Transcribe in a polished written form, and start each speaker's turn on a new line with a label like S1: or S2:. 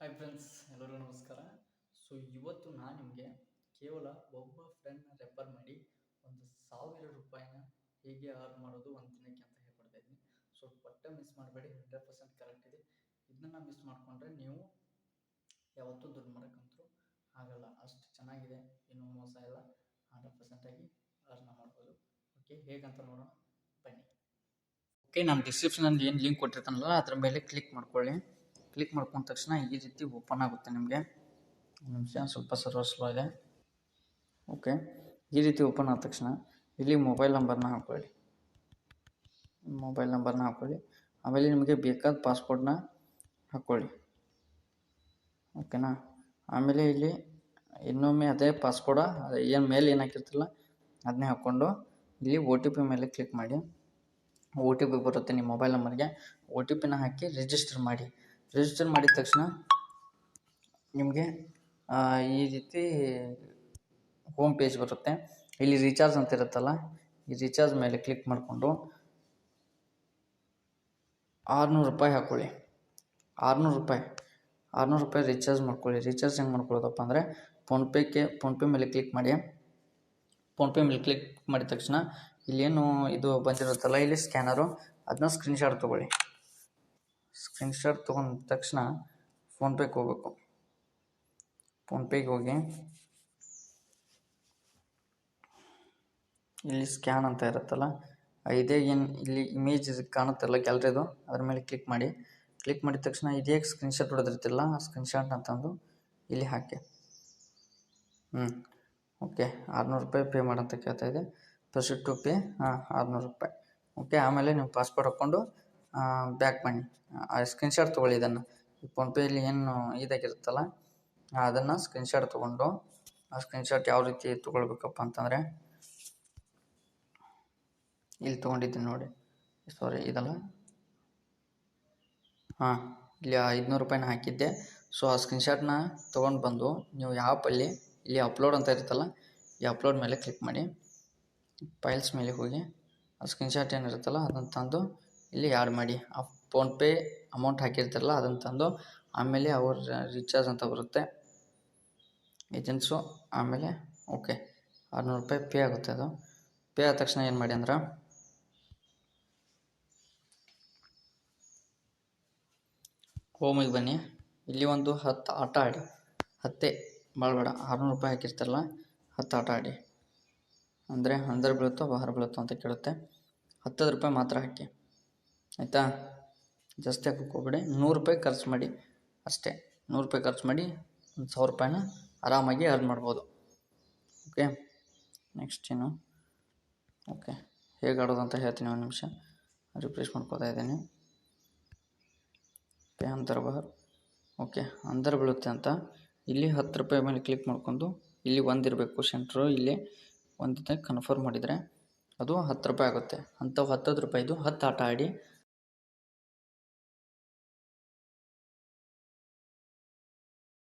S1: Hi friends, ಎಲ್ಲರಿಗೂ ನಮಸ್ಕಾರ. So ಇವತ್ತು ನಾನು ನಿಮಗೆ ಕೇವಲ ಒಬ್ಬ ಫ್ರೆಂಡ್ನ ರೆಫರ್ ಮಾಡಿ ₹1,000 ಹೇಗೆ ಅರ್ನ್ ಮಾಡೋದು ಒಂದು ದಿನಕ್ಕೆ ಅಂತ ಹೇಳ್ಕೊಡ್ತಾ ಇದ್ದೀನಿ. ಸೊ ಮಿಸ್ ಮಾಡಬೇಡಿ, 100% ಕರೆಕ್ಟ್ ಇದೆ. ಇದನ್ನ ಮಿಸ್ ಮಾಡಿಕೊಂಡ್ರೆ ನೀವು ಯಾವತ್ತೂ ದುಡ್ಡು ಮಾಡೋಕ್ಕಂತೂ ಆಗಲ್ಲ. ಅಷ್ಟು ಚೆನ್ನಾಗಿದೆ, ಇನ್ನೂ ಮೋಸ ಇಲ್ಲ. 100% ಆಗಿ ಅರ್ನ್ ಮಾಡ್ಬೋದು. ಓಕೆ, ಹೇಗಂತ ನೋಡೋಣ ಬನ್ನಿ. ಓಕೆ, ನಾನು ಡಿಸ್ಕ್ರಿಪ್ಷನಲ್ಲಿ ಏನು ಲಿಂಕ್ ಕೊಟ್ಟಿರ್ತಾನಲ್ಲ ಅದ್ರ ಮೇಲೆ ಕ್ಲಿಕ್ ಮಾಡ್ಕೊಳ್ಳಿ. ಕ್ಲಿಕ್ ಮಾಡ್ಕೊಂಡ ತಕ್ಷಣ ಈ ರೀತಿ ಓಪನ್ ಆಗುತ್ತೆ ನಿಮಗೆ. ಒಂದು ನಿಮಿಷ, ಸ್ವಲ್ಪ ಸರ್ವರ್ ಸ್ಲೋ ಇದೆ. ಓಕೆ, ಈ ರೀತಿ ಓಪನ್ ಆದ ತಕ್ಷಣ ಇಲ್ಲಿ ಮೊಬೈಲ್ ನಂಬರ್ನ ಹಾಕ್ಕೊಳ್ಳಿ. ಆಮೇಲೆ ನಿಮಗೆ ಬೇಕಾದ ಪಾಸ್ಪೋರ್ಟ್ನ ಹಾಕ್ಕೊಳ್ಳಿ. ಓಕೆನಾ? ಆಮೇಲೆ ಇಲ್ಲಿ ಇನ್ನೊಮ್ಮೆ ಅದೇ ಪಾಸ್ಪೋರ್ಟ ಏನು ಮೇಲೆ ಏನು ಹಾಕಿರ್ತಿಲ್ಲ ಅದನ್ನೇ ಹಾಕ್ಕೊಂಡು ಇಲ್ಲಿ OTP ಮೇಲೆ ಕ್ಲಿಕ್ ಮಾಡಿ. OTP ಬರುತ್ತೆ ನಿಮ್ಮ ಮೊಬೈಲ್ ನಂಬರ್ಗೆ. OTPನ ಹಾಕಿ ರಿಜಿಸ್ಟರ್ ಮಾಡಿ. ರಿಜಿಸ್ಟರ್ ಮಾಡಿದ ತಕ್ಷಣ ನಿಮಗೆ ಈ ರೀತಿ ಹೋಮ್ ಪೇಜ್ ಬರುತ್ತೆ. ಇಲ್ಲಿ ರೀಚಾರ್ಜ್ ಅಂತ ಇರುತ್ತಲ್ಲ, ಈ ರೀಚಾರ್ಜ್ ಮೇಲೆ ಕ್ಲಿಕ್ ಮಾಡಿಕೊಂಡು ₹600 ಹಾಕ್ಕೊಳ್ಳಿ. ₹600 ರೀಚಾರ್ಜ್ ಮಾಡ್ಕೊಳ್ಳಿ. ರೀಚಾರ್ಜ್ ಹೆಂಗೆ ಮಾಡ್ಕೊಳ್ಳೋದಪ್ಪ ಅಂದರೆ ಫೋನ್ಪೇ ಮೇಲೆ ಕ್ಲಿಕ್ ಮಾಡಿ. ಫೋನ್ಪೇ ಮೇಲೆ ಕ್ಲಿಕ್ ಮಾಡಿದ ತಕ್ಷಣ ಇಲ್ಲೇನು ಇದು ಬಂದಿರುತ್ತಲ್ಲ ಇಲ್ಲಿ ಸ್ಕ್ಯಾನರು, ಅದನ್ನ ಸ್ಕ್ರೀನ್ಶಾಟ್ ತೊಗೊಳ್ಳಿ. ಸ್ಕ್ರೀನ್ಶಾಟ್ ತೊಗೊಂಡ ತಕ್ಷಣ ಫೋನ್ಪೇಗೆ ಹೋಗಬೇಕು. ಫೋನ್ಪೇಗೆ ಹೋಗಿ ಇಲ್ಲಿ ಸ್ಕ್ಯಾನ್ ಅಂತ ಇರುತ್ತಲ್ಲ, ಇದೇ ಏನು ಇಲ್ಲಿ ಇಮೇಜ್ ಕಾಣುತ್ತಲ್ಲ ಗ್ಯಾಲರಿದು, ಅದ್ರ ಮೇಲೆ ಕ್ಲಿಕ್ ಮಾಡಿ. ಕ್ಲಿಕ್ ಮಾಡಿದ ತಕ್ಷಣ ಇದೇ ಸ್ಕ್ರೀನ್ಶಾಟ್ ಹೊಡೆದಿರ್ತಿಲ್ಲ, ಆ ಸ್ಕ್ರೀನ್ಶಾಟ್ನ ತಂದು ಇಲ್ಲಿ ಹಾಕಿ. ಓಕೆ, ₹600 ಪೇ ಮಾಡಂತ ಕೇಳ್ತಾ ಇದೆ. Proceed to pay. ₹600. ಓಕೆ, ಆಮೇಲೆ ನೀವು ಪಾಸ್ಪೋರ್ಟ್ ಹಾಕ್ಕೊಂಡು ಬ್ಯಾಕ್ ಬನ್ನಿ. ಆ ಸ್ಕ್ರೀನ್ಶಾಟ್ ತೊಗೊಳ್ಳಿ. ಇದನ್ನು ಫೋನ್ಪೇಯಲ್ಲಿ ಏನು ಇದಾಗಿರುತ್ತಲ್ಲ ಅದನ್ನು ಸ್ಕ್ರೀನ್ಶಾಟ್ ತೊಗೊಂಡು, ಆ ಸ್ಕ್ರೀನ್ಶಾಟ್ ಯಾವ ರೀತಿ ತೊಗೊಳ್ಬೇಕಪ್ಪ ಅಂತಂದರೆ ಇಲ್ಲಿ ತೊಗೊಂಡಿದ್ದೀನಿ ನೋಡಿ. ಸಾರಿ, ಇದಲ್ಲ. ಇಲ್ಲಿ ₹500 ಹಾಕಿದ್ದೆ. ಸೊ ಆ ಸ್ಕ್ರೀನ್ಶಾಟ್ನ ತೊಗೊಂಡು ಬಂದು ನೀವು ಆ್ಯಪಲ್ಲಿ ಇಲ್ಲಿ ಅಪ್ಲೋಡ್ ಅಂತ ಇರುತ್ತಲ್ಲ, ಈ ಅಪ್ಲೋಡ್ ಮೇಲೆ ಕ್ಲಿಕ್ ಮಾಡಿ. ಫೈಲ್ಸ್ ಮೇಲೆ ಹೋಗಿ ಆ ಸ್ಕ್ರೀನ್ಶಾಟ್ ಏನಿರುತ್ತಲ್ಲ ಅದನ್ನು ತಂದು ಇಲ್ಲಿ ಆ್ಯಡ್ ಮಾಡಿ. ಆ ಫೋನ್ಪೇ ಅಮೌಂಟ್ ಹಾಕಿರ್ತಾರಲ್ಲ ಅದನ್ನು ತಂದು ಆಮೇಲೆ ಅವ್ರ ರೀಚಾರ್ಜ್ ಅಂತ ಬರುತ್ತೆ ಏಜೆನ್ಸು. ಆಮೇಲೆ ಓಕೆ, ₹600 ಪೇ ಆಗುತ್ತೆ. ಅದು ಪೇ ಆದ ತಕ್ಷಣ ಏನು ಮಾಡಿ ಅಂದ್ರೆ ಹೋಮಿಗೆ ಬನ್ನಿ. ಇಲ್ಲಿ ಒಂದು 10 ಆಟ ಆಡಿ. 10 ಭಾಳ ಬೇಡ, ₹600 ಹಾಕಿರ್ತಾರಲ್ಲ 10 ಆಟ ಆಡಿ. ಅಂದರೆ ಅಂದರ್ ಬೀಳುತ್ತೋ ಬಾಹರ್ ಬೀಳುತ್ತೋ ಅಂತ ಕೇಳುತ್ತೆ. ₹10 ಮಾತ್ರ ಹಾಕಿ, ಆಯಿತಾ? ಜಾಸ್ತಿ ಹಾಕೋಕೆ ಹೋಗ್ಬೇಡಿ. ₹100 ಖರ್ಚು ಮಾಡಿ ಅಷ್ಟೇ. ₹100 ಖರ್ಚು ಮಾಡಿ ₹1,000 ಆರಾಮಾಗಿ ಅರ್ನ್ ಮಾಡ್ಬೋದು. ಓಕೆ, ನೆಕ್ಸ್ಟ್ ಏನು? ಓಕೆ, ಹೇಗೆ ಆಡೋದು ಅಂತ ಹೇಳ್ತೀನಿ. ಒಂದು ನಿಮಿಷ ರಿಫ್ರೆಶ್ ಮಾಡ್ಕೋತಾ ಇದ್ದೀನಿ. ಓಕೆ, ಅಂದರ್ ಬಾಹರ್. ಓಕೆ, ಅಂದರ್ ಬೀಳುತ್ತೆ ಅಂತ ಇಲ್ಲಿ ₹10 ಮೇಲೆ ಕ್ಲಿಕ್ ಮಾಡ್ಕೊಂಡು ಇಲ್ಲಿ ಒಂದಿರಬೇಕು ಸೆಂಟ್ರು. ಇಲ್ಲಿ ಒಂದಿದೆ ಕನ್ಫರ್ಮ್ ಮಾಡಿದರೆ ಅದು ₹10 ಆಗುತ್ತೆ. ಅಂಥವು ₹10 10 ಆಟ ಆಡಿ